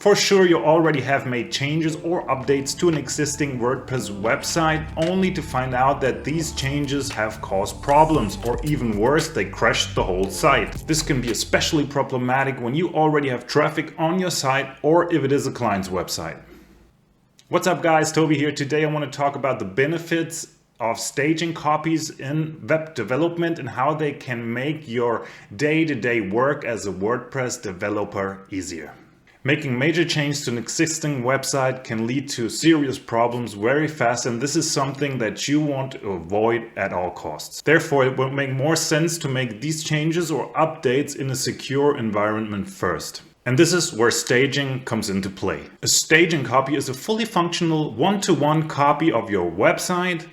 For sure, you already have made changes or updates to an existing WordPress website only to find out that these changes have caused problems, or even worse, they crashed the whole site. This can be especially problematic when you already have traffic on your site or if it is a client's website. What's up guys, Toby here. Today I want to talk about the benefits of staging copies in web development and how they can make your day-to-day work as a WordPress developer easier. Making major changes to an existing website can lead to serious problems very fast, and this is something that you want to avoid at all costs. Therefore, it will make more sense to make these changes or updates in a secure environment first. And this is where staging comes into play. A staging copy is a fully functional one-to-one copy of your website,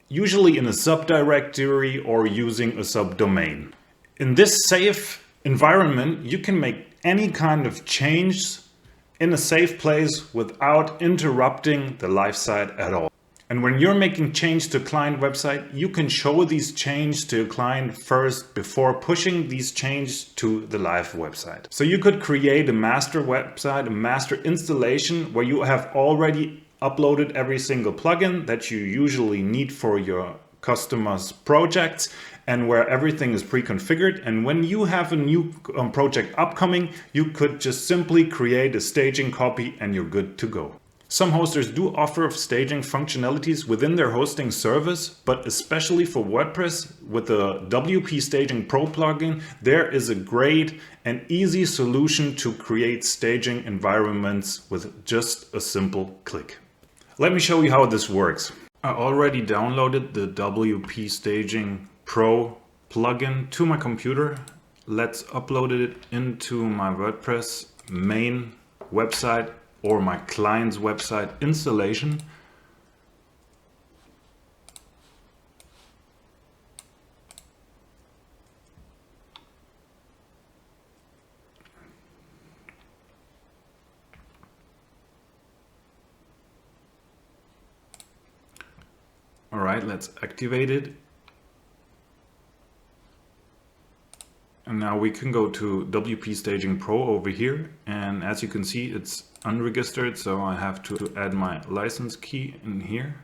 usually in a subdirectory or using a subdomain. In this safe environment, you can make any kind of change in a safe place without interrupting the live site at all. And when you're making change to a client website, you can show these changes to a client first before pushing these changes to the live website. So you could create a master website, a master installation where you have already uploaded every single plugin that you usually need for your customers' projects, and where everything is pre-configured. And when you have a new project upcoming, you could just simply create a staging copy and you're good to go. Some hosters do offer staging functionalities within their hosting service, but especially for WordPress with the WP Staging Pro plugin, there is a great and easy solution to create staging environments with just a simple click. Let me show you how this works. I already downloaded the WP Staging Pro plugin to my computer. Let's upload it into my WordPress main website or my client's website installation. All right, let's activate it. And now we can go to WP Staging Pro over here. And as you can see, it's unregistered. So I have to add my license key in here.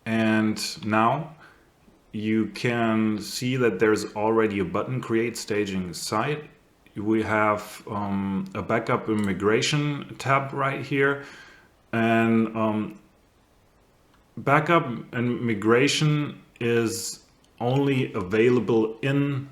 And now you can see that there's already a button, Create Staging Site. We have a backup and migration tab right here. And backup and migration is only available in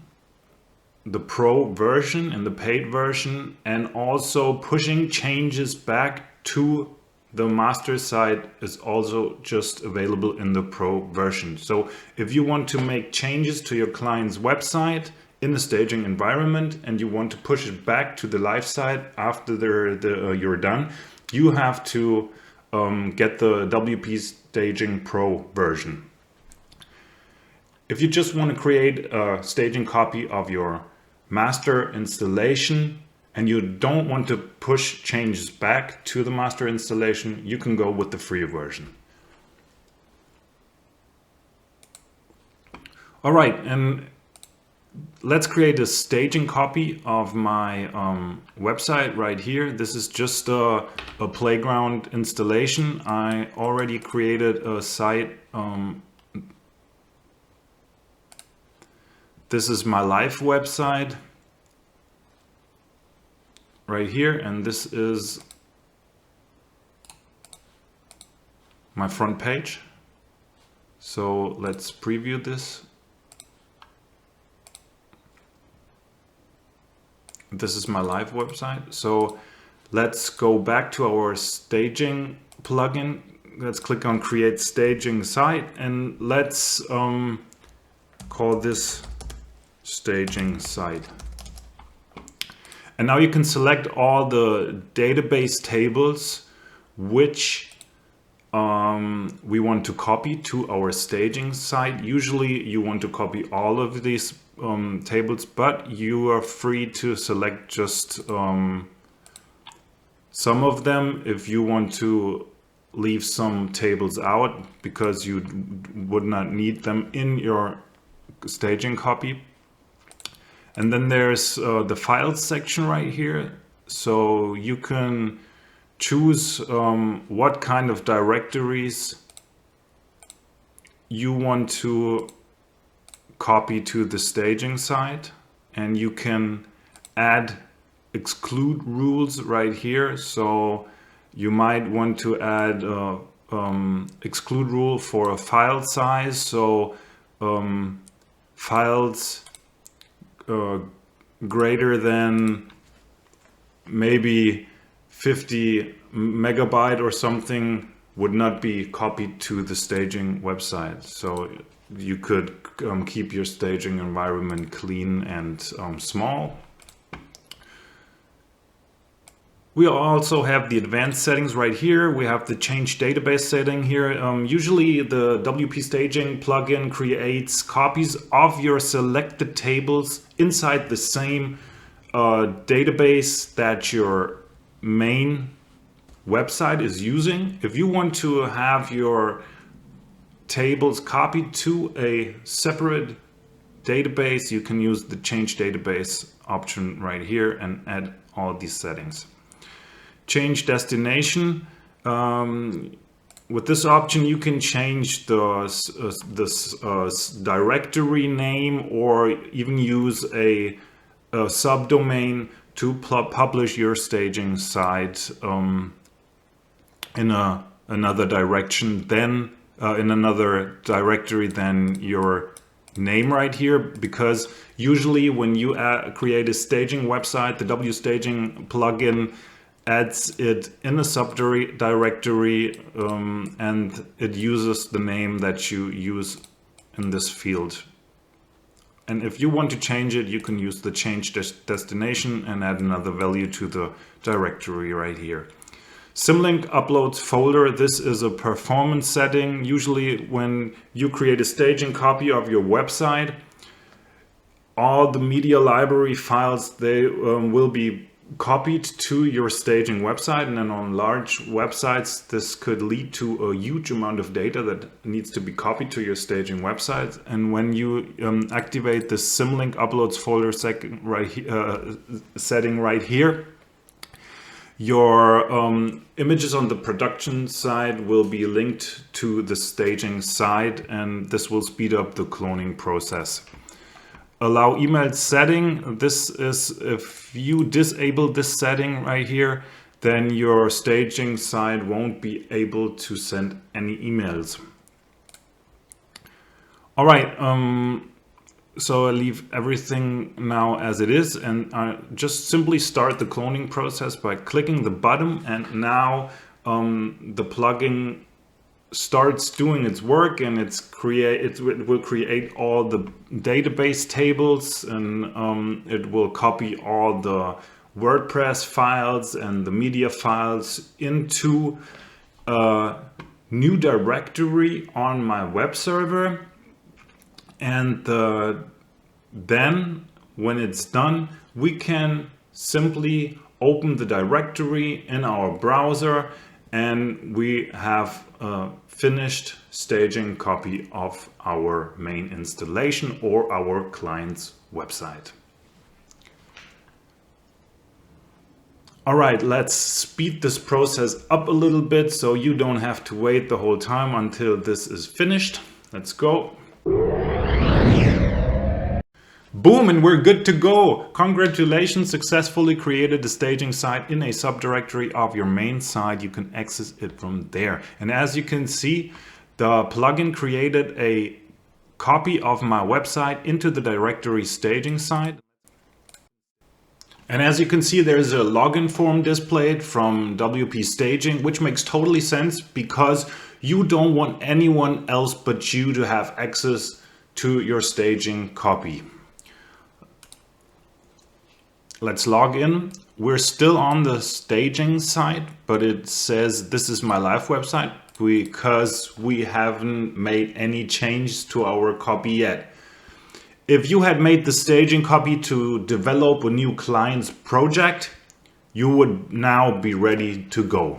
the Pro version, in the paid version, and also pushing changes back to the master site is also just available in the Pro version. So if you want to make changes to your client's website in the staging environment and you want to push it back to the live site after you're done, you have to get the WP Staging Pro version. If you just want to create a staging copy of your master installation and you don't want to push changes back to the master installation, you can go with the free version. All right, and let's create a staging copy of my website right here. This is just a playground installation. I already created a site. This is my live website right here, and this is my front page. So let's preview this. This is my live website. So let's go back to our staging plugin. Let's click on Create Staging Site and let's call this Staging Site. And now you can select all the database tables which we want to copy to our staging site. Usually you want to copy all of these tables, but you are free to select just some of them if you want to leave some tables out because you would not need them in your staging copy. And then there's the files section right here. So you can choose what kind of directories you want to copy to the staging site, and you can add exclude rules right here. So you might want to add exclude rule for a file size. So files greater than maybe 50 megabyte or something would not be copied to the staging website. So you could keep your staging environment clean and small. We also have the advanced settings right here. We have the change database setting here. Usually the WP Staging plugin creates copies of your selected tables inside the same database that your main website is using. If you want to have your tables copied to a separate database, you can use the change database option right here and add all these settings. Change destination. With this option you can change the directory name or even use a subdomain to publish your staging site in another direction than in another directory than your name right here, because usually when you create a staging website, the WStaging plugin adds it in a subdirectory and it uses the name that you use in this field. And if you want to change it, you can use the change destination and add another value to the directory right here. Symlink uploads folder. This is a performance setting. Usually when you create a staging copy of your website, all the media library files, they will be copied to your staging website, and then on large websites this could lead to a huge amount of data that needs to be copied to your staging website. And when you activate the Symlink uploads folder setting right here, your images on the production side will be linked to the staging side, and this will speed up the cloning process. Allow email setting. This is if you disable this setting right here, then your staging site won't be able to send any emails. All right, so I leave everything now as it is, and I just simply start the cloning process by clicking the button, and now the plugin starts doing its work, and it will create all the database tables, and it will copy all the WordPress files and the media files into a new directory on my web server. And then when it's done, we can simply open the directory in our browser, and we have a finished staging copy of our main installation or our client's website. All right, let's speed this process up a little bit so you don't have to wait the whole time until this is finished. Let's go. Boom, and we're good to go. Congratulations, successfully created a staging site in a subdirectory of your main site. You can access it from there. And as you can see, the plugin created a copy of my website into the directory staging site. And as you can see, there's a login form displayed from WP Staging, which makes totally sense because you don't want anyone else but you to have access to your staging copy. Let's log in. We're still on the staging site, but it says this is my live website because we haven't made any changes to our copy yet. If you had made the staging copy to develop a new client's project, you would now be ready to go.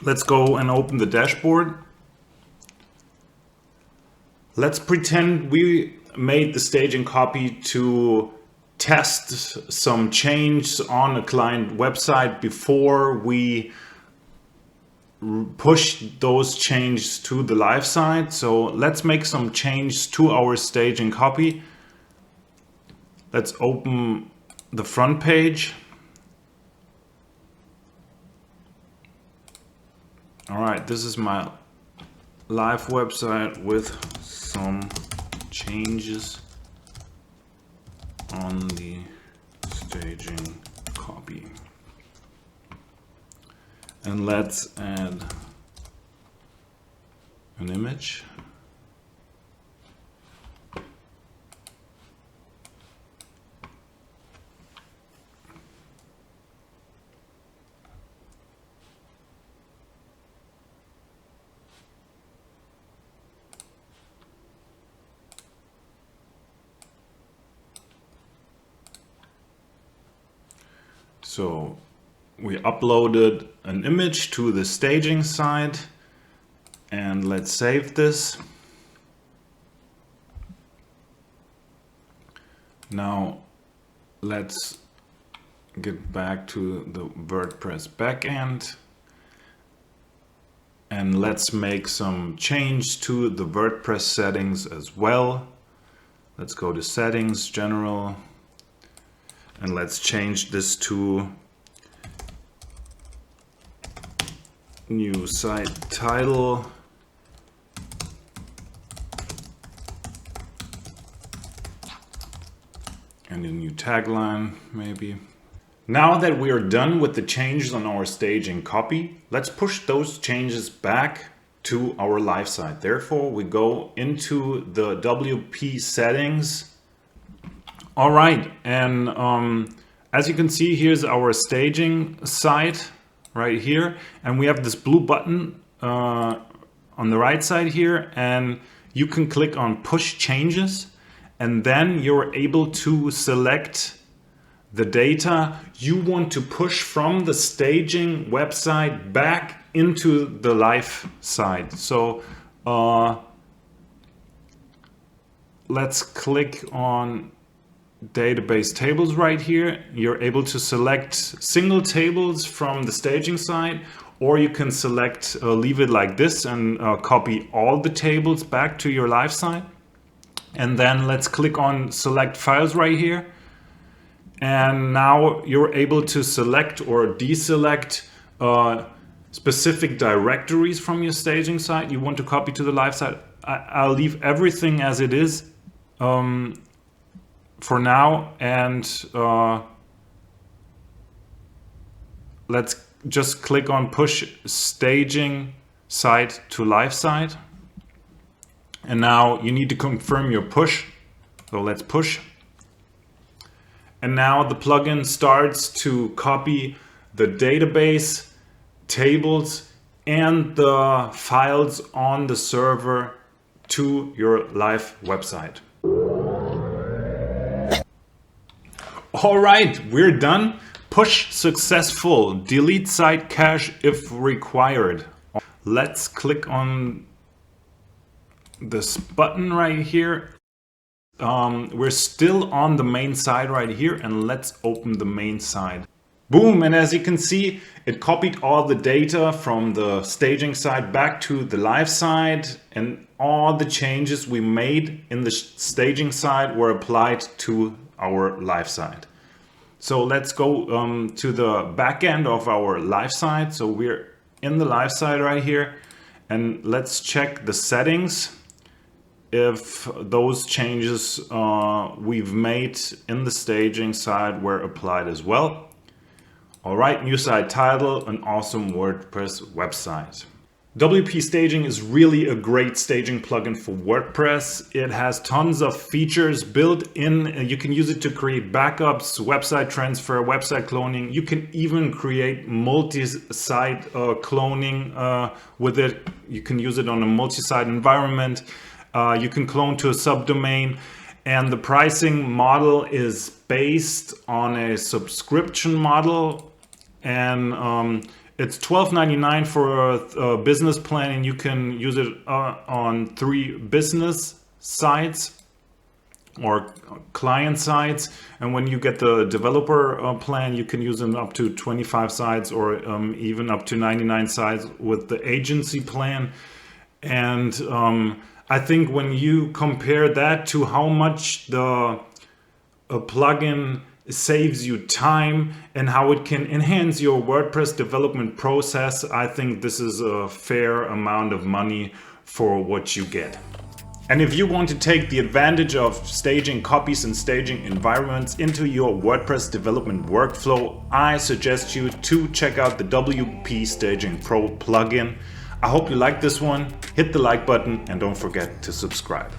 Let's go and open the dashboard. Let's pretend we made the staging copy to test some changes on a client website before we push those changes to the live site. So let's make some changes to our staging copy. Let's open the front page. All right, this is my live website with some changes on the staging copy. And let's add an image. So we uploaded an image to the staging site, and let's save this. Now let's get back to the WordPress backend and let's make some change to the WordPress settings as well. Let's go to settings, general, and let's change this to new site title. And a new tagline, maybe. Now that we are done with the changes on our staging copy, let's push those changes back to our live site. Therefore, we go into the WP settings. All right, and as you can see, here's our staging site right here, and we have this blue button on the right side here, and you can click on push changes, and then you're able to select the data you want to push from the staging website back into the live site. So let's click on database tables right here. You're able to select single tables from the staging site, or you can select leave it like this and copy all the tables back to your live site. And then let's click on select files right here, and now you're able to select or deselect specific directories from your staging site you want to copy to the live site. I'll leave everything as it is for now, and let's just click on push staging site to live site. And now you need to confirm your push. So let's push. And now the plugin starts to copy the database, tables, and the files on the server to your live website. All right, we're done. Push successful. Delete site cache if required. Let's click on this button right here. We're still on the main side right here, and let's open the main side. Boom, and as you can see, it copied all the data from the staging side back to the live side, and all the changes we made in the staging side were applied to our live side. So let's go to the back end of our live side. So we're in the live side right here, and let's check the settings if those changes we've made in the staging side were applied as well. All right, new site title, an awesome WordPress website. WP Staging is really a great staging plugin for WordPress. It has tons of features built in. You can use it to create backups, website transfer, website cloning. You can even create multi-site cloning with it. You can use it on a multi-site environment. You can clone to a subdomain, and the pricing model is based on a subscription model, and It's $12.99 for a business plan, and you can use it on 3 business sites or client sites. And when you get the developer plan, you can use them up to 25 sites or even up to 99 sites with the agency plan. And I think when you compare that to how much the plugin saves you time and how it can enhance your WordPress development process, I think this is a fair amount of money for what you get. And if you want to take the advantage of staging copies and staging environments into your WordPress development workflow, I suggest you to check out the WP Staging Pro plugin. I hope you like this one. Hit the like button and don't forget to subscribe.